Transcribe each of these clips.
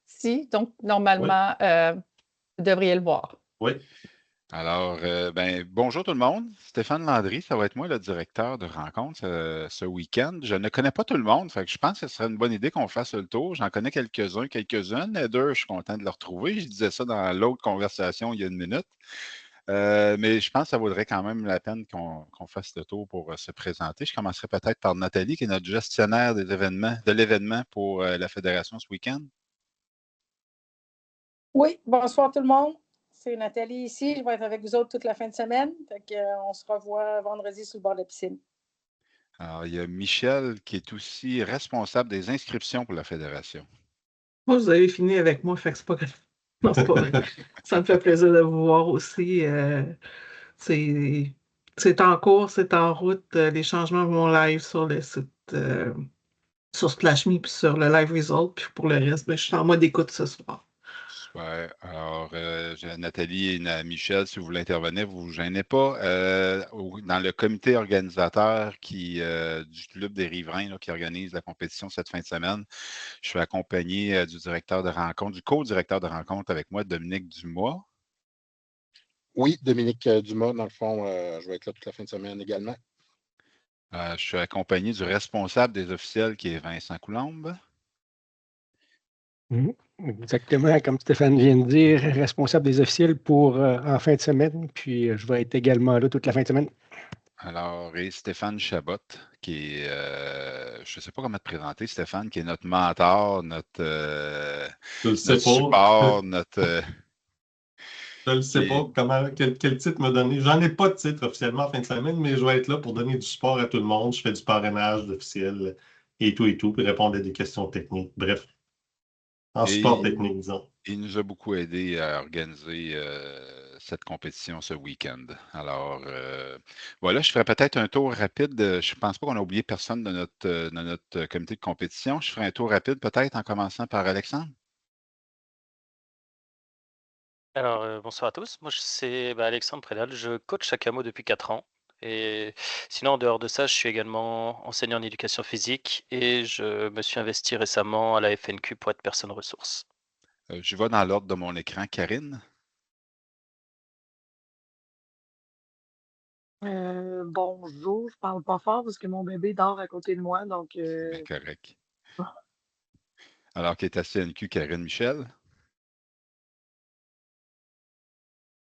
ici, donc Oui. normalement, vous devriez le voir. Oui. Alors, bonjour tout le monde. Stéphane Landry, ça va être moi le directeur de rencontre ce week-end. Je ne connais pas tout le monde, fait que je pense que ce serait une bonne idée qu'on fasse le tour. J'en connais quelques-uns, quelques-unes. Heather, je suis content de le retrouver. Je disais ça dans l'autre conversation il y a une minute. Mais je pense que ça vaudrait quand même la peine qu'on fasse le tour pour se présenter. Je commencerai peut-être par Nathalie, qui est notre gestionnaire des événements, de l'événement pour la Fédération ce week-end. Oui, bonsoir tout le monde. C'est Nathalie ici. Je vais être avec vous autres toute la fin de semaine. On se revoit vendredi sur le bord de la piscine. Alors, il y a Michel qui est aussi responsable des inscriptions pour la Fédération. Moi, vous avez fini avec moi, fait que c'est pas grave. Non, c'est pas vrai. Ça me fait plaisir de vous voir aussi. C'est en cours, c'est en route. Les changements vont live sur le site, sur SplashMe puis sur le Live Result. Puis pour le reste, je suis en mode écoute ce soir. Super. Alors, Nathalie et Michel, si vous voulez intervenir, vous ne vous gênez pas. Dans le comité organisateur du Club des Riverains là, qui organise la compétition cette fin de semaine, je suis accompagné du directeur de rencontre, du co-directeur de rencontre avec moi, Dominique Dumas. Oui, Dominique Dumas, dans le fond, je vais être là toute la fin de semaine également. Je suis accompagné du responsable des officiels qui est Vincent Coulombe. Exactement, comme Stéphane vient de dire, responsable des officiels pour en fin de semaine, puis je vais être également là toute la fin de semaine. Alors, et Stéphane Chabot, qui est, je ne sais pas comment te présenter, Stéphane, qui est notre mentor, notre support, notre... Je ne sais pas quel titre me donner. J'en ai pas de titre officiellement en fin de semaine, mais je vais être là pour donner du support à tout le monde. Je fais du parrainage d'officiels et tout, puis répondre à des questions techniques. Bref, en support technique, disons. Il nous a beaucoup aidé à organiser cette compétition ce week-end. Alors, voilà, je ferai peut-être un tour rapide. Je ne pense pas qu'on a oublié personne de notre comité de compétition. Je ferai un tour rapide peut-être en commençant par Alexandre. Alors, bonsoir à tous. Moi, c'est Alexandre Prédal. Je coach à Camo depuis 4 ans. Et sinon, en dehors de ça, je suis également enseignant en éducation physique et je me suis investi récemment à la FNQ pour être personne ressource. Je vais dans l'ordre de mon écran. Karine? Bonjour, je parle pas fort parce que mon bébé dort à côté de moi, donc... C'est correct. Alors, qui est à CNQ, Karine Michel?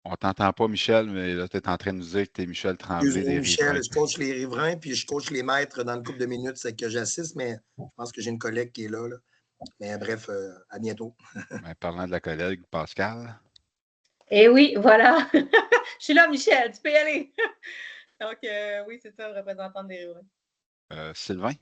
On ne t'entend pas, Michel, mais là, tu es en train de nous dire que tu es Michel Tremblay des Michel, Riverains. je coach les riverains, puis je coach les maîtres dans le couple de minutes, c'est que j'assiste, mais je pense que j'ai une collègue qui est là. Mais bref, à bientôt. Parlant de la collègue, Pascal. Eh oui, voilà. Je suis là, Michel, tu peux y aller. Donc, oui, c'est ça, représentant des riverains. Sylvain?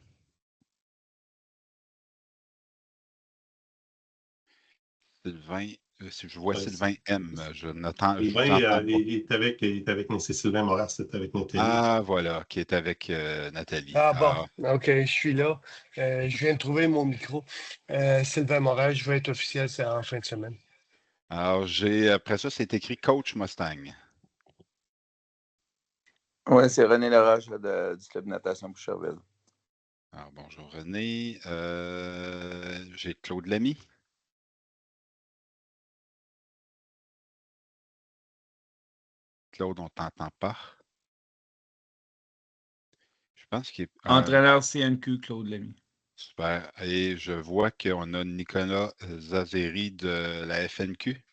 Sylvain, si je vois Sylvain M, je n'entends Sylvain est avec c'est Sylvain Moras, c'est avec Nathalie. Ah, voilà, qui est avec Nathalie. Ah bon, OK, je suis là. Je viens de trouver mon micro. Sylvain Moras, je vais être officiel, c'est en fin de semaine. Alors, après ça, c'est écrit Coach Mustang. Oui, c'est René Larage du Club de natation Boucherville. Alors, bonjour René. J'ai Claude Lamy. Claude, on ne t'entend pas. Je pense qu'il est... Entraîneur CNQ, Claude Lamy. Super. Et je vois qu'on a Nicolas Zazeri de la FNQ.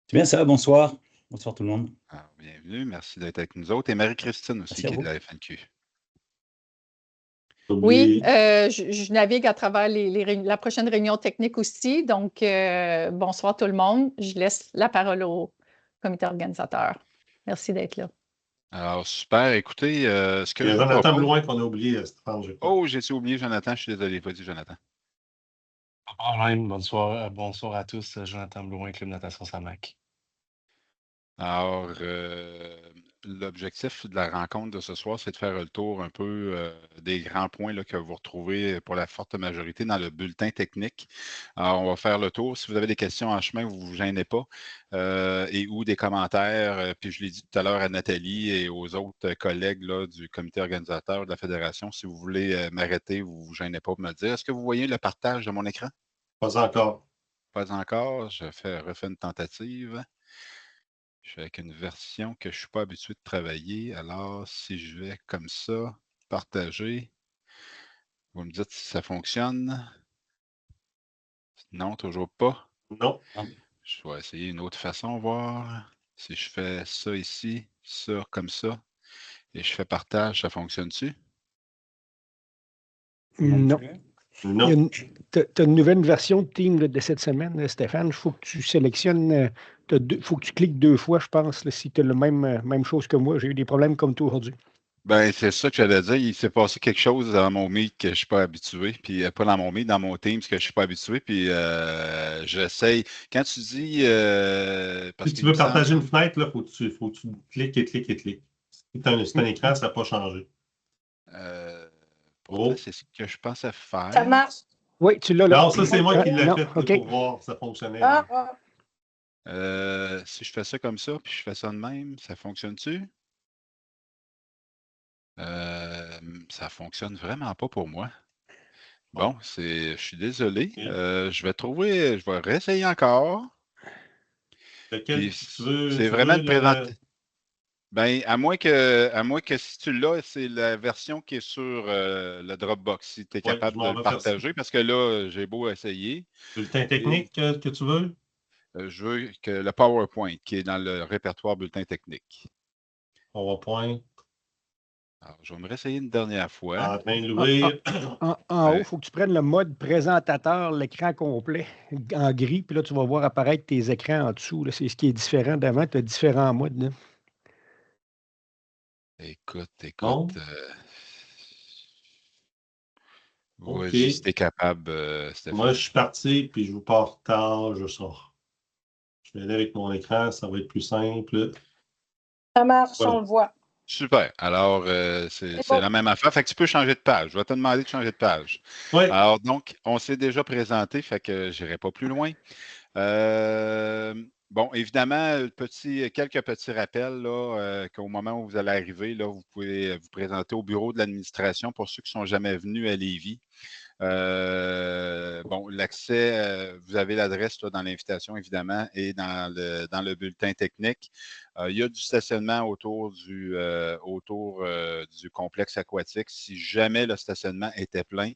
C'est bien ça, bonsoir. Bonsoir tout le monde. Alors, bienvenue, merci d'être avec nous autres. Et Marie-Christine aussi, qui est de la FNQ. Oui, je navigue à travers la prochaine réunion technique aussi. Donc, bonsoir tout le monde. Je laisse la parole au comité organisateur. Merci d'être là. Alors, super. Écoutez, ce que il y a Jonathan Blouin qu'on a oublié, Stéphane. Oh, j'ai oublié Jonathan. Je suis désolé. Vas-y, Jonathan. Pas de problème. Bonsoir à tous. Jonathan Blouin, Club Natation Samac. Alors, l'objectif de la rencontre de ce soir, c'est de faire le tour un peu des grands points là, que vous retrouvez pour la forte majorité dans le bulletin technique. Alors, on va faire le tour. Si vous avez des questions en chemin, vous ne vous gênez pas. Ou des commentaires. Puis je l'ai dit tout à l'heure à Nathalie et aux autres collègues là, du comité organisateur de la Fédération. Si vous voulez m'arrêter, vous ne vous gênez pas pour me le dire. Est-ce que vous voyez le partage de mon écran? Pas encore. Pas encore. Je refais une tentative. Je suis avec une version que je ne suis pas habitué de travailler. Alors, si je vais comme ça, partager, vous me dites si ça fonctionne. Non, toujours pas. Non. Je vais essayer une autre façon, voir. Si je fais ça ici, ça comme ça, et je fais partage, ça fonctionne-tu? Non. Non. Tu as une nouvelle version de Team là, de cette semaine, Stéphane. Il faut que tu sélectionnes, faut que tu cliques 2 fois, je pense, là, si tu as la même chose que moi. J'ai eu des problèmes comme toi aujourd'hui. Ben, c'est ça que j'allais dire. Il s'est passé quelque chose dans mon Meet que je ne suis pas habitué. Puis pas dans mon Meet, dans mon Teams que je ne suis pas habitué. Puis j'essaye. Quand tu dis. Parce Si tu veux partager une fenêtre, il faut que tu cliques et cliques et cliques. Si tu as un écran, ça n'a pas changé. Pourtant, c'est ce que je pensais faire. Ça marche. Oui, tu l'as là. Non, ça, c'est moi qui l'ai fait OK. pour voir, ça fonctionnait. Si je fais ça comme ça, puis je fais ça de même, ça fonctionne-tu? Ça fonctionne vraiment pas pour moi. Bon, je suis désolé. Je vais réessayer encore. Lequel tu veux? C'est vraiment une présentation. Ben, à moins que si tu l'as, c'est la version qui est sur le Dropbox, si tu es capable de le partager, parce que là, j'ai beau essayer. Bulletin technique que tu veux? Je veux que le PowerPoint qui est dans le répertoire bulletin technique. PowerPoint. Alors, je vais me réessayer une dernière fois. En train de l'ouvrir. En haut, il faut que tu prennes le mode présentateur, l'écran complet, en gris, puis là, tu vas voir apparaître tes écrans en dessous. C'est ce qui est différent d'avant. Tu as différents modes. Là. Écoute. OK. Si tu es capable, Stéphane. Moi, je suis parti, puis je vous partage, je sors. Je vais aller avec mon écran, ça va être plus simple. Ça marche, Voilà. on le voit. Super. Alors, c'est la même affaire. Fait que tu peux changer de page. Je vais te demander de changer de page. Oui. Alors, donc, on s'est déjà présenté, fait que je n'irai pas plus loin. Bon, évidemment, quelques petits rappels là, qu'au moment où vous allez arriver, là, vous pouvez vous présenter au bureau de l'administration pour ceux qui ne sont jamais venus à Lévis. Bon, l'accès, vous avez l'adresse dans l'invitation, évidemment, et dans le bulletin technique. Il y a du stationnement autour du complexe aquatique. Si jamais le stationnement était plein,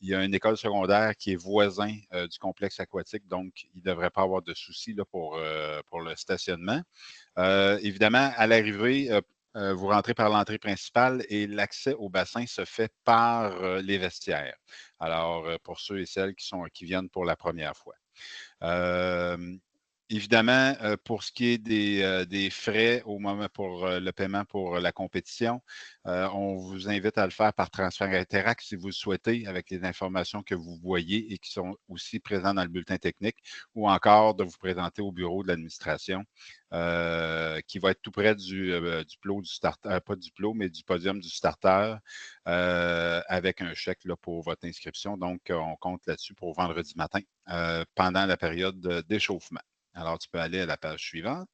il y a une école secondaire qui est voisin du complexe aquatique, donc il ne devrait pas avoir de soucis là, pour le stationnement. Évidemment, à l'arrivée, vous rentrez par l'entrée principale et l'accès au bassin se fait par les vestiaires. Alors, pour ceux et celles qui viennent pour la première fois. Évidemment, pour ce qui est des frais au moment pour le paiement pour la compétition, on vous invite à le faire par transfert Interact si vous le souhaitez, avec les informations que vous voyez et qui sont aussi présentes dans le bulletin technique, ou encore de vous présenter au bureau de l'administration, qui va être tout près du plot du starter, pas du plot, mais du podium du starter, avec un chèque là, pour votre inscription. Donc, on compte là-dessus pour vendredi matin, pendant la période d'échauffement. Alors, tu peux aller à la page suivante.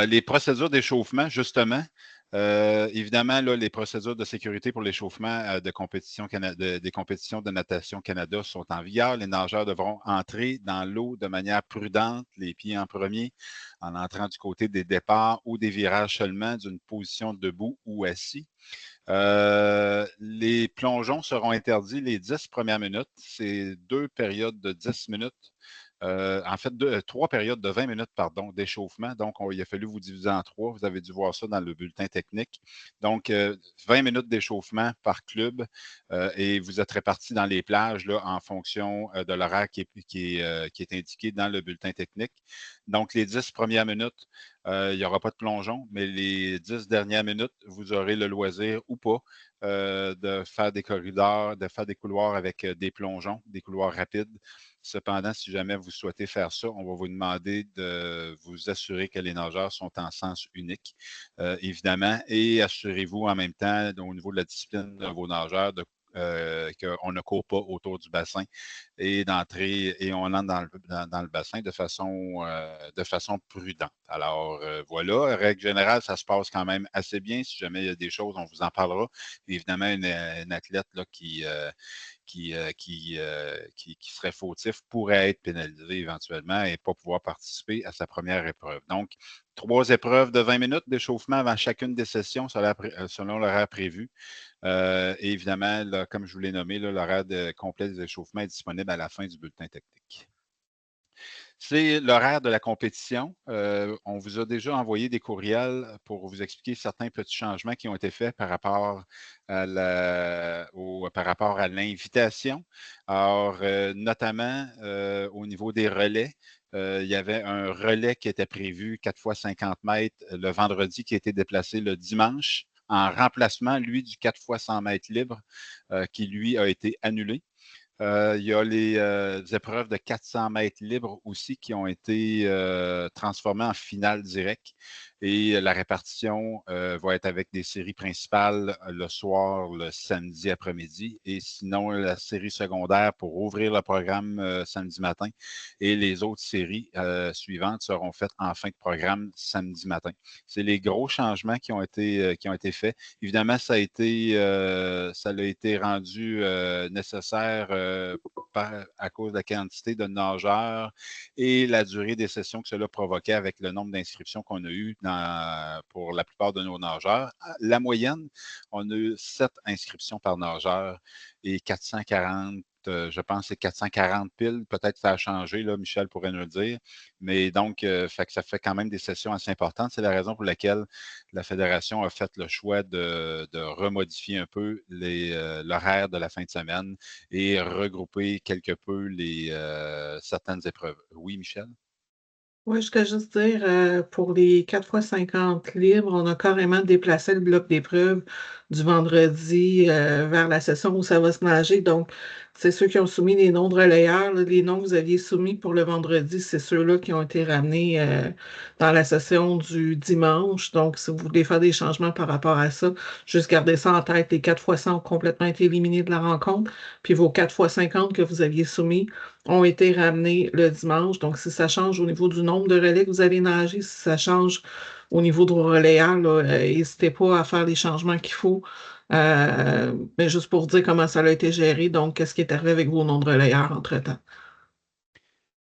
Les procédures d'échauffement, justement, évidemment, là, les procédures de sécurité pour l'échauffement des compétitions de natation Canada sont en vigueur. Les nageurs devront entrer dans l'eau de manière prudente, les pieds en premier, en entrant du côté des départs ou des virages seulement d'une position debout ou assis. Les plongeons seront interdits les 10 premières minutes. C'est 2 périodes de 10 minutes. En fait, 3 périodes de 20 minutes d'échauffement. Donc, il a fallu vous diviser en 3. Vous avez dû voir ça dans le bulletin technique. Donc, 20 minutes d'échauffement par club et vous êtes répartis dans les plages là, en fonction de l'horaire qui est indiqué dans le bulletin technique. Donc, les 10 premières minutes, il n'y aura pas de plongeon, mais les 10 dernières minutes, vous aurez le loisir ou pas de faire des corridors, de faire des couloirs avec des plongeons, des couloirs rapides. Cependant, si jamais vous souhaitez faire ça, on va vous demander de vous assurer que les nageurs sont en sens unique, évidemment, et assurez-vous en même temps, au niveau de la discipline de vos nageurs, qu'on ne court pas autour du bassin et d'entrer et on entre dans le bassin de façon prudente. Alors, voilà, règle générale, ça se passe quand même assez bien. Si jamais il y a des choses, on vous en parlera. Évidemment, une athlète là, qui qui serait fautif pourrait être pénalisé éventuellement et pas pouvoir participer à sa première épreuve. Donc, 3 épreuves de 20 minutes d'échauffement avant chacune des sessions selon l'horaire prévu. Et évidemment, là, comme je vous l'ai nommé, l'horaire complet des échauffements est disponible à la fin du bulletin technique. C'est l'horaire de la compétition. On vous a déjà envoyé des courriels pour vous expliquer certains petits changements qui ont été faits par rapport à l'invitation. Alors, notamment au niveau des relais, il y avait un relais qui était prévu 4 fois 50 mètres le vendredi qui a été déplacé le dimanche en remplacement, lui, du 4 fois 100 mètres libre qui, lui, a été annulé. Il y a les épreuves de 400 mètres libres aussi qui ont été transformées en finale directe. Et la répartition va être avec des séries principales le soir, le samedi après-midi. Et sinon, la série secondaire pour ouvrir le programme samedi matin. Et les autres séries suivantes seront faites en fin de programme samedi matin. C'est les gros changements qui ont été faits. Évidemment, ça a été rendu nécessaire à cause de la quantité de nageurs et la durée des sessions que cela provoquait avec le nombre d'inscriptions qu'on a eues pour la plupart de nos nageurs. La moyenne, on a eu 7 inscriptions par nageur et 440, je pense, c'est 440 piles. Peut-être que ça a changé, là, Michel pourrait nous le dire. Mais donc, ça fait quand même des sessions assez importantes. C'est la raison pour laquelle la Fédération a fait le choix de remodifier un peu l'horaire de la fin de semaine et regrouper quelque peu certaines épreuves. Oui, Michel? Oui, je voulais juste dire, pour les 4 fois 50 libres, on a carrément déplacé le bloc d'épreuves du vendredi vers la session où ça va se nager. Donc, c'est ceux qui ont soumis les noms de relayeurs. Les noms que vous aviez soumis pour le vendredi, c'est ceux-là qui ont été ramenés dans la session du dimanche. Donc, si vous voulez faire des changements par rapport à ça, juste gardez ça en tête. Les 4 fois 100 ont complètement été éliminés de la rencontre. Puis vos 4 fois 50 que vous aviez soumis ont été ramenés le dimanche. Donc, si ça change au niveau du nombre de relais que vous allez nager, si ça change au niveau de vos relayeurs, n'hésitez pas à faire les changements qu'il faut. Mais juste pour dire comment ça a été géré, donc qu'est-ce qui est arrivé avec vos noms de relayeurs entre-temps.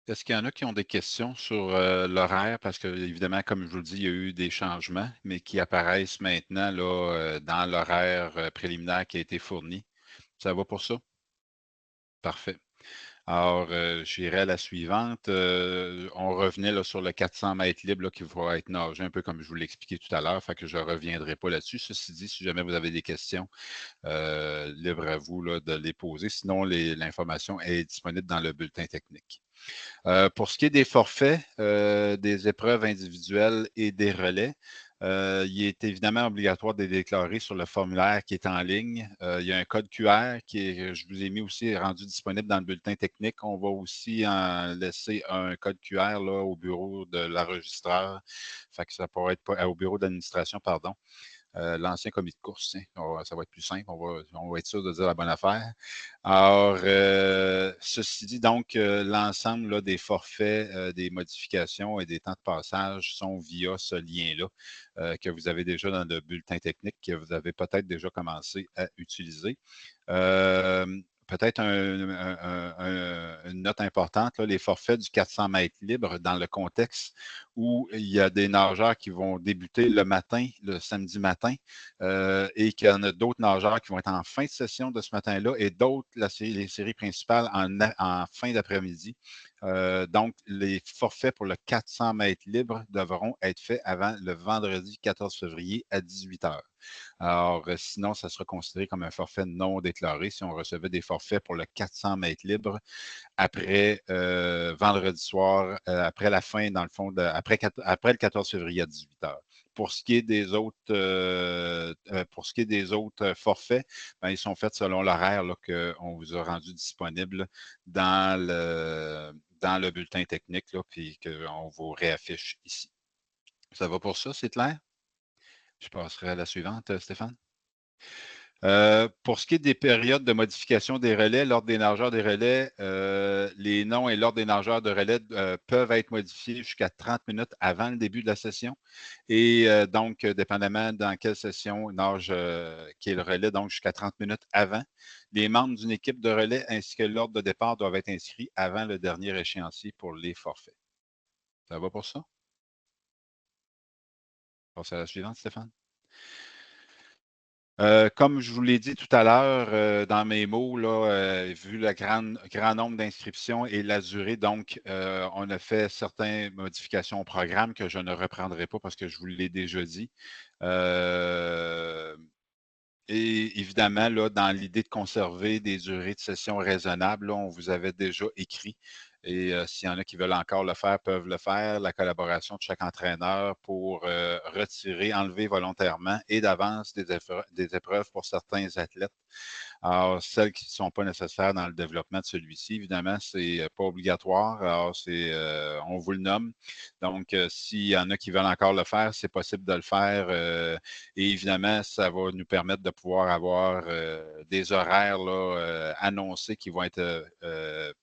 Est-ce qu'il y en a qui ont des questions sur l'horaire? Parce que, évidemment, comme je vous le dis, il y a eu des changements, mais qui apparaissent maintenant là, dans l'horaire préliminaire qui a été fourni. Ça va pour ça? Parfait. Alors, j'irai à la suivante. On revenait là, sur le 400 mètres libre là, qui va être nagé, un peu comme je vous l'ai expliqué tout à l'heure, fait que je ne reviendrai pas là-dessus. Ceci dit, si jamais vous avez des questions, libre à vous là, de les poser. Sinon, l'information est disponible dans le bulletin technique. Pour ce qui est des forfaits, des épreuves individuelles et des relais, il est évidemment obligatoire de les déclarer sur le formulaire qui est en ligne. Il y a un code QR je vous ai mis aussi rendu disponible dans le bulletin technique. On va aussi en laisser un code QR là, au bureau de l'enregistreur. Fait que ça pourrait être au bureau d'administration, pardon. L'ancien comité de course. Ça va être plus simple. On va être sûr de dire la bonne affaire. Alors, ceci dit, donc, l'ensemble là, des forfaits, des modifications et des temps de passage sont via ce lien-là que vous avez déjà dans le bulletin technique que vous avez peut-être déjà commencé à utiliser. Peut-être une note importante, là, les forfaits du 400 mètres libre dans le contexte où il y a des nageurs qui vont débuter le matin, le samedi matin, et qu'il y en a d'autres nageurs qui vont être en fin de session de ce matin-là et d'autres, les séries principales en fin d'après-midi. Donc, les forfaits pour le 400 mètres libre devront être faits avant le vendredi 14 février à 18 h. Alors, sinon, ça sera considéré comme un forfait non déclaré si on recevait des forfaits pour le 400 mètres libre après vendredi soir, après la fin, dans le fond, après le 14 février à 18 h. Pour ce qui est des autres, forfaits, ben, ils sont faits selon l'horaire qu'on vous a rendu disponible dans le bulletin technique, là, puis qu'on vous réaffiche ici. Ça va pour ça, c'est clair? Je passerai à la suivante, Stéphane. Pour ce qui est des périodes de modification des relais, l'ordre des nageurs des relais, les noms et l'ordre des nageurs de relais peuvent être modifiés jusqu'à 30 minutes avant le début de la session. Et donc, dépendamment dans quelle session nage qui est le relais, donc jusqu'à 30 minutes avant, les membres d'une équipe de relais ainsi que l'ordre de départ doivent être inscrits avant le dernier échéancier pour les forfaits. Ça va pour ça? Passe à la suivante, Stéphane. Comme je vous l'ai dit tout à l'heure dans mes mots, là, vu le grand nombre d'inscriptions et la durée, donc on a fait certaines modifications au programme que je ne reprendrai pas parce que je vous l'ai déjà dit. Et évidemment, là, dans l'idée de conserver des durées de session raisonnables, là, on vous avait déjà écrit. Et s'il y en a qui veulent encore le faire, peuvent le faire. La collaboration de chaque entraîneur pour retirer, enlever volontairement et d'avance des épreuves pour certains athlètes. Alors, celles qui ne sont pas nécessaires dans le développement de celui-ci, évidemment, ce n'est pas obligatoire. Alors, on vous le nomme. Donc, s'il y en a qui veulent encore le faire, c'est possible de le faire. Et évidemment, ça va nous permettre de pouvoir avoir des horaires là, annoncés qui vont être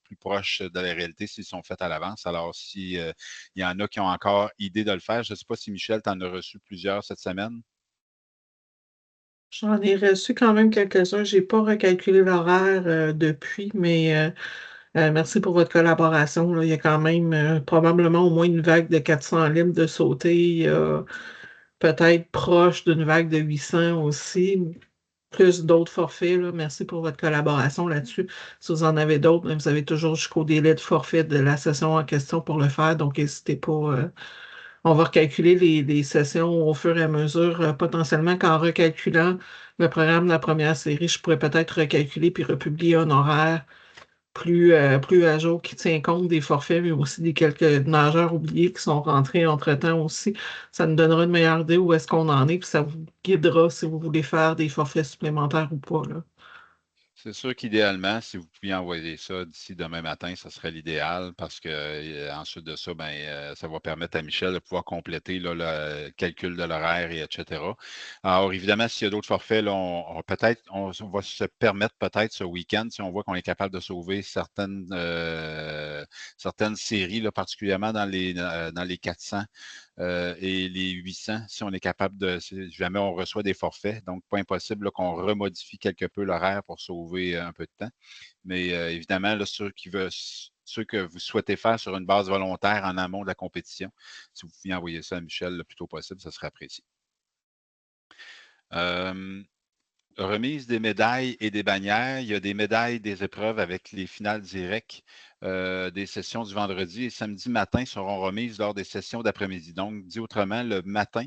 plus proches de la réalité s'ils sont faits à l'avance. Alors, s'il y en a qui ont encore idée de le faire, je ne sais pas si Michel, tu en as reçu plusieurs cette semaine. J'en ai reçu quand même quelques-uns. Je n'ai pas recalculé l'horaire depuis, mais merci pour votre collaboration, là. Il y a quand même probablement au moins une vague de 400 livres de sauter, peut-être proche d'une vague de 800 aussi, plus d'autres forfaits, là. Merci pour votre collaboration là-dessus. Si vous en avez d'autres, vous avez toujours jusqu'au délai de forfait de la session en question pour le faire, donc n'hésitez pas. On va recalculer les sessions au fur et à mesure, potentiellement qu'en recalculant le programme de la première série, je pourrais peut-être recalculer puis republier un horaire plus à jour qui tient compte des forfaits, mais aussi des quelques nageurs oubliés qui sont rentrés entre-temps aussi. Ça nous donnera une meilleure idée où est-ce qu'on en est, puis ça vous guidera si vous voulez faire des forfaits supplémentaires ou pas, là. C'est sûr qu'idéalement, si vous pouviez envoyer ça d'ici demain matin, ce serait l'idéal parce que ensuite de ça, ça va permettre à Michel de pouvoir compléter là, le calcul de l'horaire et etc. Alors, évidemment, s'il y a d'autres forfaits, là, on va se permettre peut-être ce week-end, si on voit qu'on est capable de sauver certaines séries, là, particulièrement dans les 400. Et les 800, si on est capable si jamais on reçoit des forfaits. Donc, pas impossible là, qu'on remodifie quelque peu l'horaire pour sauver un peu de temps. Mais évidemment, là, ceux que vous souhaitez faire sur une base volontaire en amont de la compétition, si vous pouviez envoyer ça à Michel le plus tôt possible, ça serait apprécié. Remise des médailles et des bannières. Il y a des médailles des épreuves avec les finales directes des sessions du vendredi et samedi matin seront remises lors des sessions d'après-midi. Donc, dit autrement, le matin,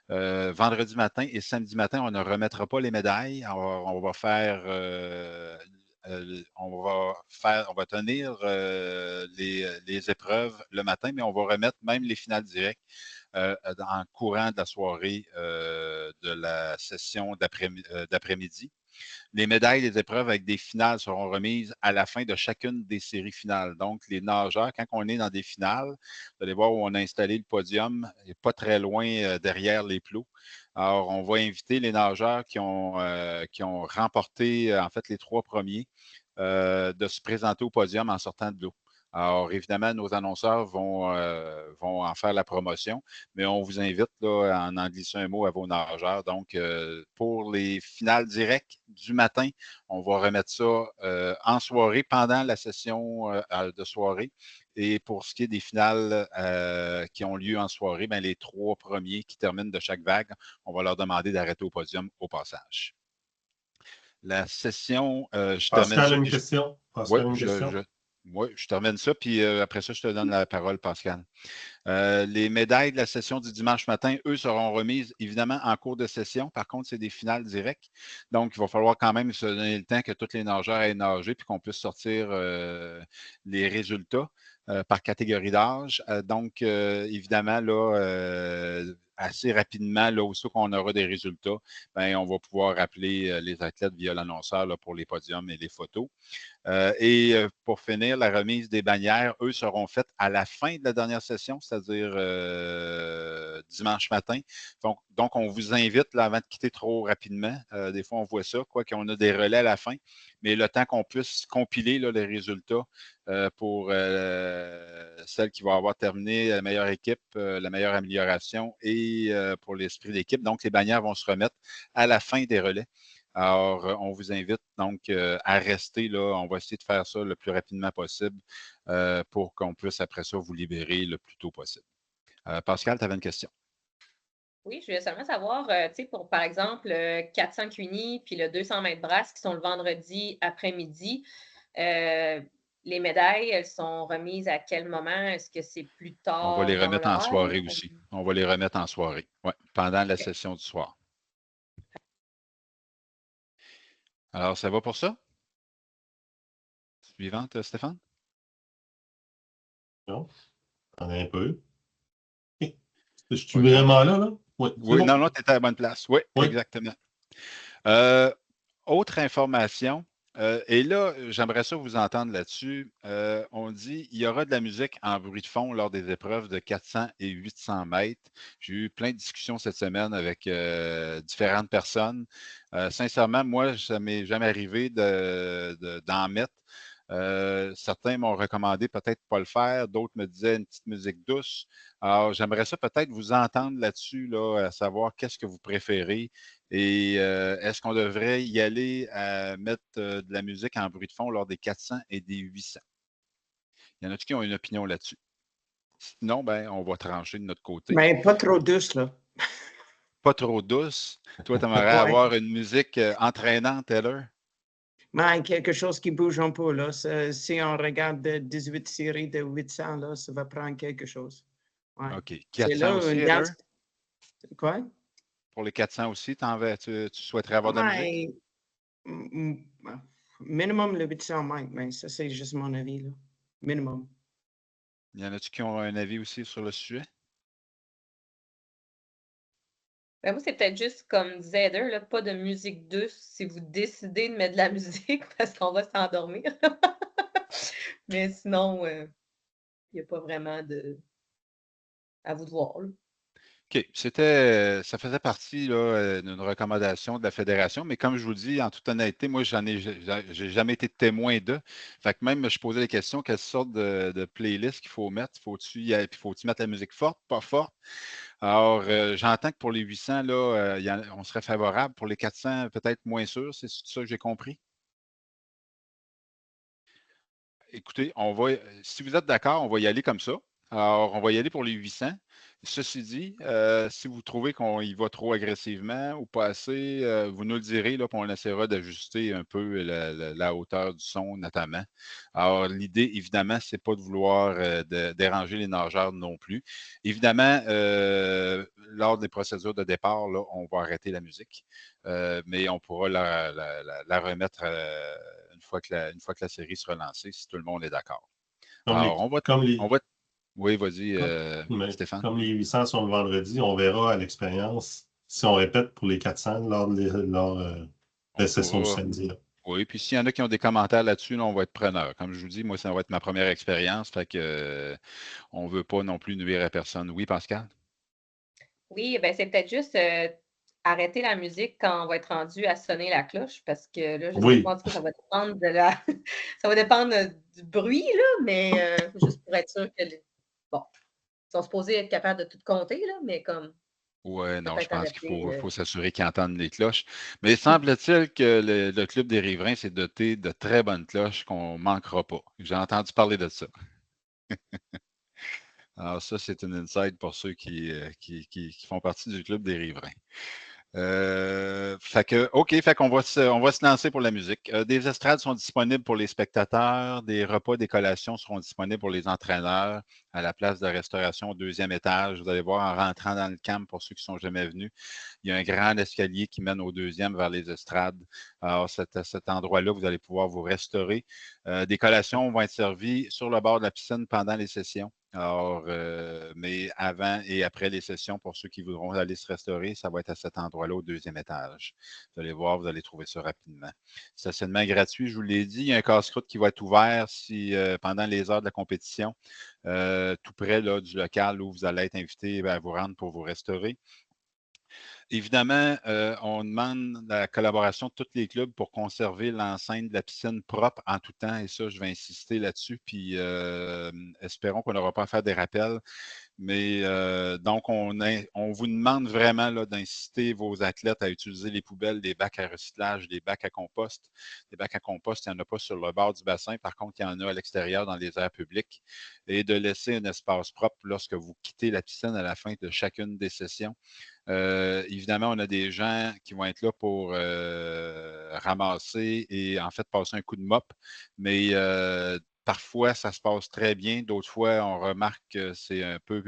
vendredi matin et samedi matin, on ne remettra pas les médailles. Alors, on va tenir les épreuves le matin, mais on va remettre même les finales directes en courant de la soirée de la session d'après-midi. Les médailles des épreuves avec des finales seront remises à la fin de chacune des séries finales. Donc, les nageurs, quand on est dans des finales, vous allez voir où on a installé le podium, et pas très loin derrière les plots. Alors, on va inviter les nageurs qui ont remporté, en fait, les 3 premiers, de se présenter au podium en sortant de l'eau. Alors, évidemment, nos annonceurs vont en faire la promotion, mais on vous invite là, à en glisser un mot à vos nageurs. Donc, pour les finales directes du matin, on va remettre ça en soirée, pendant la session de soirée. Et pour ce qui est des finales qui ont lieu en soirée, les 3 premiers qui terminent de chaque vague, on va leur demander d'arrêter au podium au passage. La session, je termine Pascal ça. a une question. Pascal, une question. Oui, je termine ça, puis après ça, je te donne la parole, Pascal. Les médailles de la session du dimanche matin, eux, seront remises évidemment en cours de session. Par contre, c'est des finales directes. Donc, il va falloir quand même se donner le temps que tous les nageurs aient nagé puis qu'on puisse sortir les résultats par catégorie d'âge. Donc, évidemment, là, assez rapidement, là, aussitôt qu'on aura des résultats, on va pouvoir appeler les athlètes via l'annonceur là, pour les podiums et les photos. Pour finir, la remise des bannières, eux, seront faites à la fin de la dernière session, c'est-à-dire dimanche matin. Donc, on vous invite, là, avant de quitter trop rapidement, des fois on voit ça, quoi qu'on a des relais à la fin, mais le temps qu'on puisse compiler là, les résultats pour celle qui va avoir terminé la meilleure équipe, la meilleure amélioration et pour l'esprit d'équipe. Donc, les bannières vont se remettre à la fin des relais. Alors, on vous invite donc à rester là. On va essayer de faire ça le plus rapidement possible pour qu'on puisse après ça vous libérer le plus tôt possible. Pascal, tu avais une question. Oui, je voulais seulement savoir, tu sais, pour par exemple le 400 cunis puis le 200 mètres brasse qui sont le vendredi après-midi, les médailles, elles sont remises à quel moment? Est-ce que c'est plus tard? On va les dans remettre en l'horaire? soirée aussi. On va les remettre en soirée, ouais, pendant la session du soir. Alors, ça va pour ça? Suivante, Stéphane? Non, on a un peu. Je suis vraiment là? Oui, bon. non, tu étais à la bonne place. Oui, exactement. Autre information, et là, j'aimerais ça vous entendre là-dessus. On dit il y aura de la musique en bruit de fond lors des épreuves de 400 et 800 mètres. J'ai eu plein de discussions cette semaine avec différentes personnes. Sincèrement, moi, ça ne m'est jamais arrivé d'en mettre. Certains m'ont recommandé peut-être pas le faire, d'autres me disaient une petite musique douce. Alors, j'aimerais ça peut-être vous entendre là-dessus, là, à savoir qu'est-ce que vous préférez et est-ce qu'on devrait y aller à mettre de la musique en bruit de fond lors des 400 et des 800? Il y en a-t-il qui ont une opinion là-dessus? Sinon, on va trancher de notre côté. Mais pas trop douce, là. Pas trop douce? Toi, tu aimerais avoir une musique entraînante, Taylor? Quelque chose qui bouge un peu, là. Si on regarde 18 séries de 800, là, ça va prendre quelque chose. Ouais. OK. 400 aussi, Taylor? Quoi? Pour les 400 aussi, tu souhaiterais avoir de la musique? Minimum le 800 mètres, mais ça, c'est juste mon avis, là. Minimum. Il y en a-tu qui ont un avis aussi sur le sujet? Moi, c'est peut-être juste, comme disait Heather, là, pas de musique douce si vous décidez de mettre de la musique parce qu'on va s'endormir. Mais sinon, il n'y a pas vraiment de... à vous de voir. Là. OK. Ça faisait partie d'une recommandation de la Fédération, mais comme je vous dis, en toute honnêteté, moi, j'ai jamais été témoin d'eux. Fait que même, je posais les questions, quelle sorte de playlist qu'il faut mettre? Faut-tu mettre la musique forte, pas forte? Alors, j'entends que pour les 800, là, on serait favorable. Pour les 400, peut-être moins sûr. C'est ça que j'ai compris? Écoutez, si vous êtes d'accord, on va y aller comme ça. Alors, on va y aller pour les 800. Ceci dit, si vous trouvez qu'on y va trop agressivement ou pas assez, vous nous le direz, là, puis on essaiera d'ajuster un peu la hauteur du son, notamment. Alors, l'idée, évidemment, c'est pas de vouloir déranger les nageurs non plus. Évidemment, lors des procédures de départ, là, on va arrêter la musique, mais on pourra la remettre une fois que la série sera lancée, si tout le monde est d'accord. Alors, Oui, vas-y, Stéphane. Comme les 800 sont le vendredi, on verra à l'expérience si on répète pour les 400 lors de la session du samedi. Là. Oui, puis s'il y en a qui ont des commentaires là-dessus, là, on va être preneur. Comme je vous dis, moi, ça va être ma première expérience, fait que on ne veut pas non plus nuire à personne. Oui, Pascal? Oui, c'est peut-être juste arrêter la musique quand on va être rendu à sonner la cloche, parce que là, je sais pas, ça va dépendre ça va dépendre du bruit, là, mais juste pour être sûr que bon, ils sont supposés être capables de tout compter, là, mais comme. Oui, non, je pense qu'il faut s'assurer qu'ils entendent les cloches. Mais semble-t-il que le Club des Riverains s'est doté de très bonnes cloches qu'on ne manquera pas. J'ai entendu parler de ça. Alors, ça, c'est une insight pour ceux qui font partie du Club des Riverains. Fait qu'on va se lancer pour la musique. Des estrades sont disponibles pour les spectateurs, des repas, des collations seront disponibles pour les entraîneurs à la place de restauration au 2e étage. Vous allez voir en rentrant dans le camp, pour ceux qui ne sont jamais venus, il y a un grand escalier qui mène au 2e vers les estrades. Alors, à cet endroit-là, vous allez pouvoir vous restaurer. Des collations vont être servies sur le bord de la piscine pendant les sessions. Alors, mais avant et après les sessions, pour ceux qui voudront aller se restaurer, ça va être à cet endroit-là, au 2e étage. Vous allez voir, vous allez trouver ça rapidement. Stationnement gratuit, je vous l'ai dit. Il y a un casse-croûte qui va être ouvert pendant les heures de la compétition, tout près là, du local où vous allez être invité à vous rendre pour vous restaurer. Évidemment, on demande la collaboration de tous les clubs pour conserver l'enceinte de la piscine propre en tout temps. Et ça, je vais insister là-dessus. Puis, espérons qu'on n'aura pas à faire des rappels. Mais donc, on vous demande vraiment d'inciter vos athlètes à utiliser les poubelles, les bacs à recyclage, les bacs à compost. Les bacs à compost, il n'y en a pas sur le bord du bassin. Par contre, il y en a à l'extérieur dans les aires publiques. Et de laisser un espace propre lorsque vous quittez la piscine à la fin de chacune des sessions. Évidemment, on a des gens qui vont être là pour ramasser et en fait passer un coup de mop, mais parfois ça se passe très bien. D'autres fois, on remarque que c'est un peu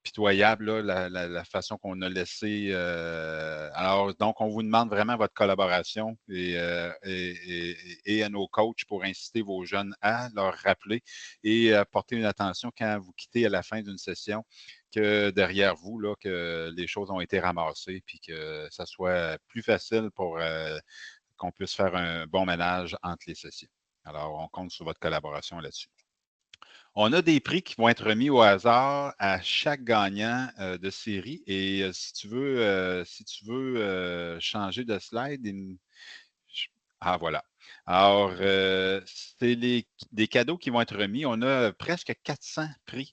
pitoyable là, la façon qu'on a laissé. Alors, donc, on vous demande vraiment votre collaboration et à nos coachs pour inciter vos jeunes à leur rappeler et porter une attention quand vous quittez à la fin d'une session que derrière vous, là, que les choses ont été ramassées puis que ça soit plus facile pour qu'on puisse faire un bon ménage entre les sessions. Alors, on compte sur votre collaboration là-dessus. On a des prix qui vont être remis au hasard à chaque gagnant de série. Et si tu veux changer de slide, ah voilà. Alors, c'est des cadeaux qui vont être remis. On a presque 400 prix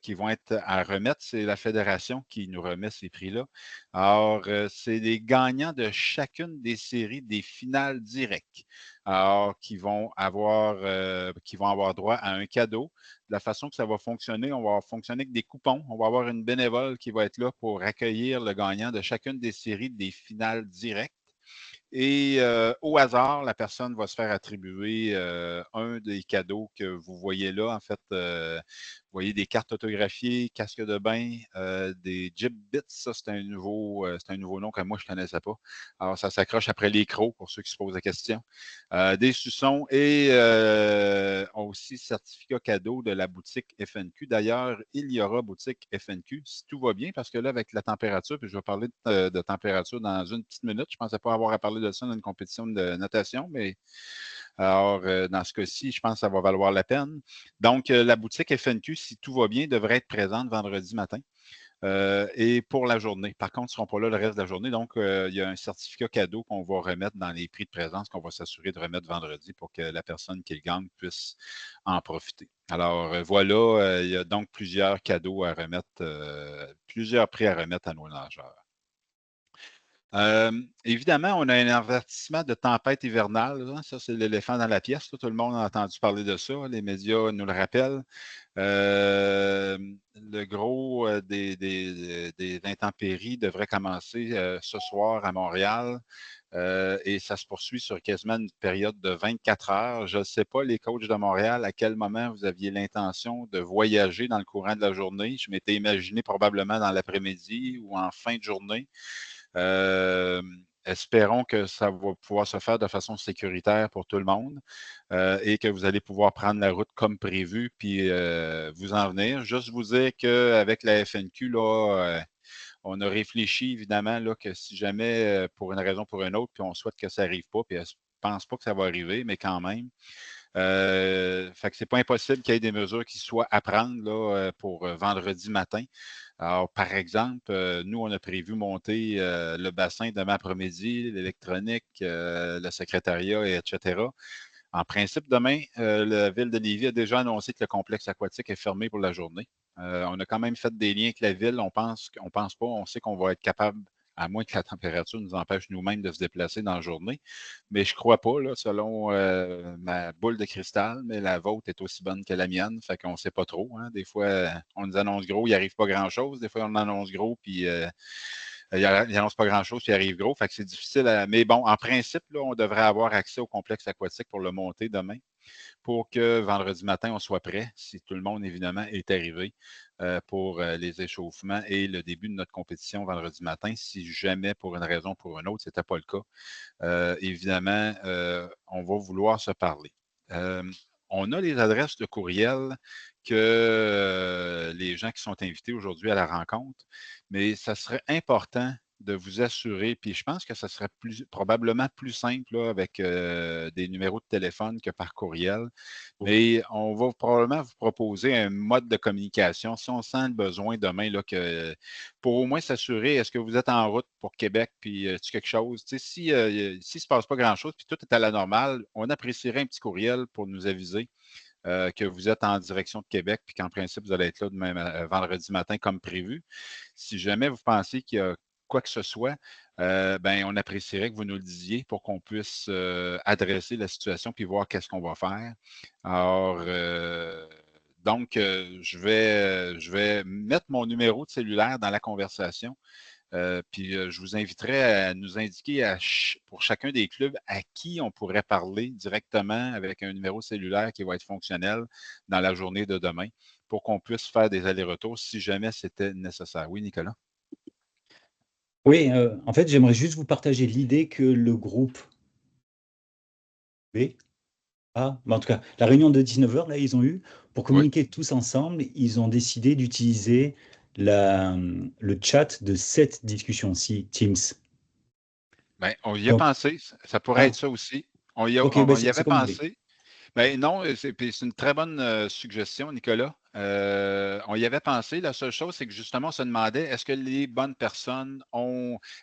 qui vont être à remettre. C'est la fédération qui nous remet ces prix-là. Alors, c'est les gagnants de chacune des séries des finales directes. Alors, qui vont avoir droit à un cadeau. De la façon que ça va fonctionner, on va fonctionner avec des coupons. On va avoir une bénévole qui va être là pour accueillir le gagnant de chacune des séries des finales directes. Et au hasard, la personne va se faire attribuer un des cadeaux que vous voyez là. En fait, vous voyez des cartes autographiées, casque de bain, des Jib Bits. Ça, c'est un nouveau nom que moi, je ne connaissais pas. Alors, ça s'accroche après les crocs, pour ceux qui se posent la question. Des suçons et aussi certificat cadeau de la boutique FNQ. D'ailleurs, il y aura boutique FNQ, si tout va bien, parce que là, avec la température, puis je vais parler de température dans une petite minute. Je ne pensais pas avoir à parler de ça dans une compétition de natation, mais alors, dans ce cas-ci, je pense que ça va valoir la peine. Donc, la boutique FNQ, si tout va bien, devrait être présente vendredi matin. Et pour la journée. Par contre, ils ne seront pas là le reste de la journée. Donc, il y a un certificat cadeau qu'on va remettre dans les prix de présence, qu'on va s'assurer de remettre vendredi pour que la personne qui le gagne puisse en profiter. Alors, voilà, il y a donc plusieurs cadeaux à remettre, plusieurs prix à remettre à nos nageurs. Évidemment, on a un avertissement de tempête hivernale. Hein. Ça, c'est l'éléphant dans la pièce. Tout le monde a entendu parler de ça. Les médias nous le rappellent. Le gros des intempéries devrait commencer ce soir à Montréal. Et ça se poursuit sur quasiment une période de 24 heures. Je ne sais pas, les coachs de Montréal, à quel moment vous aviez l'intention de voyager dans le courant de la journée. Je m'étais imaginé probablement dans l'après-midi ou en fin de journée. Espérons que ça va pouvoir se faire de façon sécuritaire pour tout le monde et que vous allez pouvoir prendre la route comme prévu puis vous en venir. Juste vous dire qu'avec la FNQ, là, on a réfléchi évidemment là, que si jamais, pour une raison ou pour une autre, puis on souhaite que ça n'arrive pas, puis je ne pense pas que ça va arriver, mais quand même. Fait que c'est pas impossible qu'il y ait des mesures qui soient à prendre là, pour vendredi matin. Alors, par exemple, nous, on a prévu monter le bassin demain après-midi, l'électronique, le secrétariat, etc. En principe, demain, la ville de Lévis a déjà annoncé que le complexe aquatique est fermé pour la journée. On a quand même fait des liens avec la ville. On pense pas, on sait qu'on va être capable, à moins que la température nous empêche nous-mêmes de se déplacer dans la journée. Mais je ne crois pas, là, selon ma boule de cristal, mais la vôtre est aussi bonne que la mienne. Fait qu'on ne sait pas trop. Hein. Des fois, on nous annonce gros, il n'arrive pas grand-chose. Des fois, on annonce gros, puis il n'annonce pas grand-chose, puis il arrive gros. Fait que c'est difficile. Mais bon, en principe, là, on devrait avoir accès au complexe aquatique pour le monter demain, pour que vendredi matin, on soit prêt, si tout le monde, évidemment, est arrivé pour les échauffements et le début de notre compétition vendredi matin. Si jamais, pour une raison ou pour une autre, ce n'était pas le cas, évidemment, on va vouloir se parler. On a les adresses de courriel que les gens qui sont invités aujourd'hui à la rencontre, mais ça serait important de vous assurer, puis je pense que ça serait probablement plus simple là, avec des numéros de téléphone que par courriel, mais on va probablement vous proposer un mode de communication si on sent le besoin demain là, pour au moins s'assurer, est-ce que vous êtes en route pour Québec, puis quelque chose. Si ne se passe pas grand-chose, puis tout est à la normale, on apprécierait un petit courriel pour nous aviser que vous êtes en direction de Québec, puis qu'en principe, vous allez être là demain vendredi matin comme prévu. Si jamais vous pensez qu'il y a quoi que ce soit, on apprécierait que vous nous le disiez pour qu'on puisse adresser la situation puis voir qu'est-ce qu'on va faire. Alors, donc, je vais mettre mon numéro de cellulaire dans la conversation. Puis je vous inviterai à nous indiquer pour chacun des clubs à qui on pourrait parler directement avec un numéro cellulaire qui va être fonctionnel dans la journée de demain pour qu'on puisse faire des allers-retours si jamais c'était nécessaire. Oui, Nicolas? Oui, en fait, j'aimerais juste vous partager l'idée que le groupe B, mais en tout cas, la réunion de 19h, là, ils ont eu, pour communiquer tous ensemble, ils ont décidé d'utiliser le chat de cette discussion-ci, Teams. On y a pensé, ça pourrait être ça aussi. On y avait pensé. Non, c'est une très bonne suggestion, Nicolas. On y avait pensé. La seule chose, c'est que justement, on se demandait, est-ce que les bonnes personnes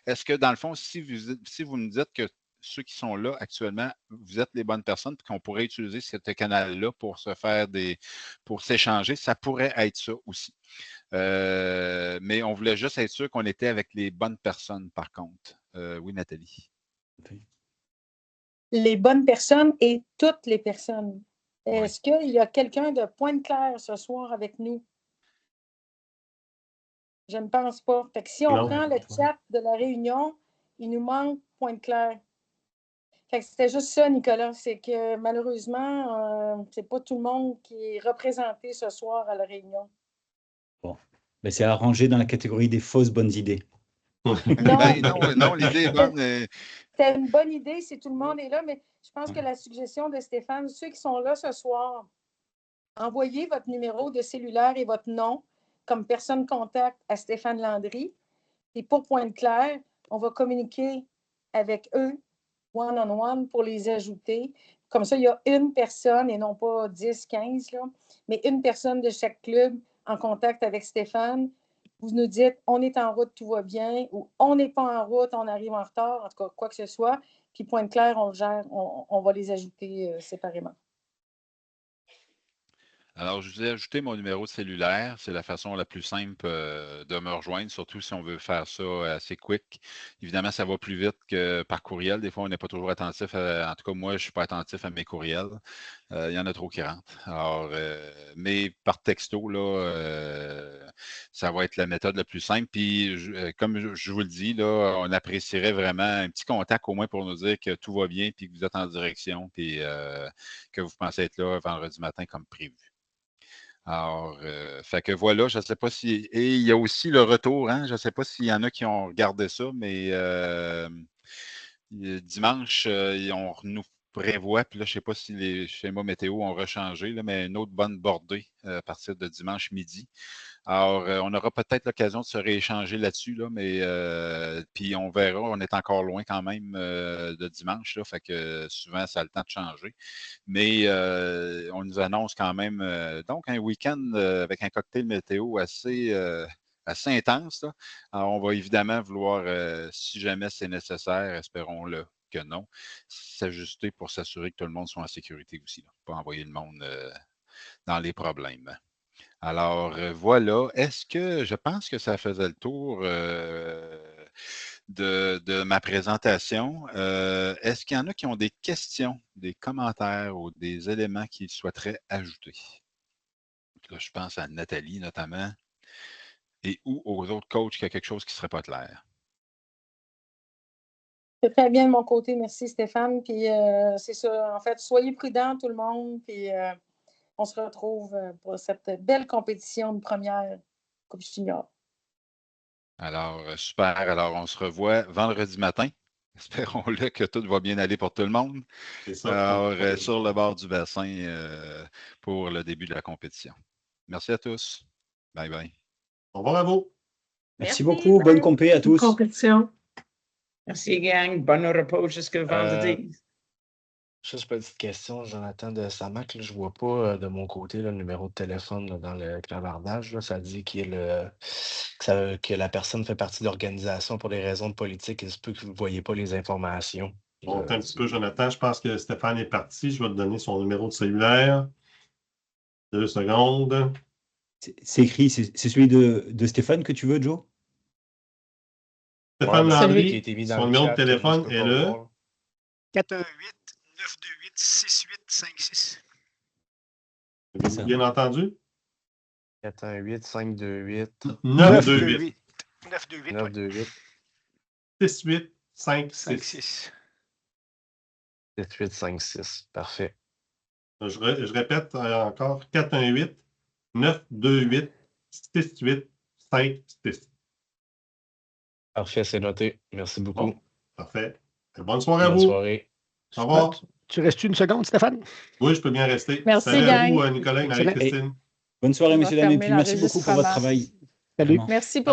est-ce que dans le fond, si vous me dites que ceux qui sont là actuellement, vous êtes les bonnes personnes, puis qu'on pourrait utiliser ce canal-là pour pour s'échanger, ça pourrait être ça aussi. Mais on voulait juste être sûr qu'on était avec les bonnes personnes, par contre. Oui, Nathalie. Les bonnes personnes et toutes les personnes. Est-ce qu'il y a quelqu'un de Pointe-Claire ce soir avec nous? Je ne pense pas. Fait que si on prend le chat de la réunion, il nous manque Pointe-Claire. Fait que c'était juste ça, Nicolas. C'est que malheureusement, c'est pas tout le monde qui est représenté ce soir à la réunion. Bon. Mais c'est arrangé dans la catégorie des fausses bonnes idées. Non, l'idée est bonne. C'est une bonne idée si tout le monde est là, mais je pense que la suggestion de Stéphane, ceux qui sont là ce soir, envoyez votre numéro de cellulaire et votre nom comme personne contact à Stéphane Landry. Et pour Pointe-Claire, on va communiquer avec eux one-on-one pour les ajouter. Comme ça, il y a une personne et non pas 10, 15, là, mais une personne de chaque club en contact avec Stéphane. Vous nous dites, on est en route, tout va bien, ou on n'est pas en route, on arrive en retard, en tout cas, quoi que ce soit. Puis Pointe-Claire, on le gère, on va les ajouter séparément. Alors, je vous ai ajouté mon numéro de cellulaire. C'est la façon la plus simple de me rejoindre, surtout si on veut faire ça assez quick. Évidemment, ça va plus vite que par courriel. Des fois, on n'est pas toujours attentif. En tout cas, moi, je ne suis pas attentif à mes courriels. Il y en a trop qui rentrent. Alors, mais par texto, là, ça va être la méthode la plus simple. Puis, comme je vous le dis, là, on apprécierait vraiment un petit contact au moins pour nous dire que tout va bien, puis que vous êtes en direction, puis que vous pensez être là vendredi matin comme prévu. Alors, fait que voilà, je ne sais pas si. Et il y a aussi le retour, hein? Je ne sais pas s'il y en a qui ont regardé ça, mais dimanche, on nous prévoit, puis là, je ne sais pas si les schémas météo ont rechangé, là, mais une autre bonne bordée à partir de dimanche midi. Alors, on aura peut-être l'occasion de se rééchanger là-dessus, là, mais puis on verra, on est encore loin quand même de dimanche, là, fait que souvent, ça a le temps de changer. Mais on nous annonce quand même donc un week-end avec un cocktail météo assez intense. Là. Alors, on va évidemment vouloir, si jamais c'est nécessaire, espérons-le que non, s'ajuster pour s'assurer que tout le monde soit en sécurité aussi, là, pas envoyer le monde dans les problèmes. Alors, voilà. Est-ce que je pense que ça faisait le tour de ma présentation? Est-ce qu'il y en a qui ont des questions, des commentaires ou des éléments qu'ils souhaiteraient ajouter? Là, je pense à Nathalie notamment et ou aux autres coachs qui a quelque chose qui ne serait pas clair. C'est très bien de mon côté. Merci, Stéphane. Puis c'est ça. En fait, soyez prudents, tout le monde. Puis on se retrouve pour cette belle compétition de première Coupe Junior. Alors, super. Alors, on se revoit vendredi matin. Espérons-le que tout va bien aller pour tout le monde. C'est ça. Alors, sur le bord du bassin pour le début de la compétition. Merci à tous. Bye bye. Au revoir à vous. Merci beaucoup. Bonne compé à tous. Compétition. Merci, gang. Bon repos jusqu'à vendredi. Juste une petite question, Jonathan de Samac. Là, je ne vois pas de mon côté le numéro de téléphone là, dans le clavardage. Là, ça dit que la personne fait partie de l'organisation pour des raisons de politique. Il se peut que vous ne voyez pas les informations. Bon, un petit peu, Jonathan. Je pense que Stéphane est parti. Je vais te donner son numéro de cellulaire. 2 secondes. C'est écrit, c'est celui de Stéphane que tu veux, Joe? Stéphane Ouais, Landry, qui a été mis dans son le numéro chat, de téléphone je peux est pas le voir. 418-928-6856. Avez-vous bien entendu? 418-528. 928 928. 6856. 7856. Parfait. Je répète encore 418-928-6856. Parfait, c'est noté. Merci beaucoup. Bon, parfait. Bonne soirée à Bonne vous. soirée. Au revoir. Tu restes une seconde, Stéphane? Oui, je peux bien rester. Merci, Salut à gang. vous, Nicolas et Excellent. Marie-Christine. Bonne soirée, On va messieurs, dames, et puis fermer merci beaucoup pour votre l'enregistrement. travail. Salut. Vraiment. Merci pour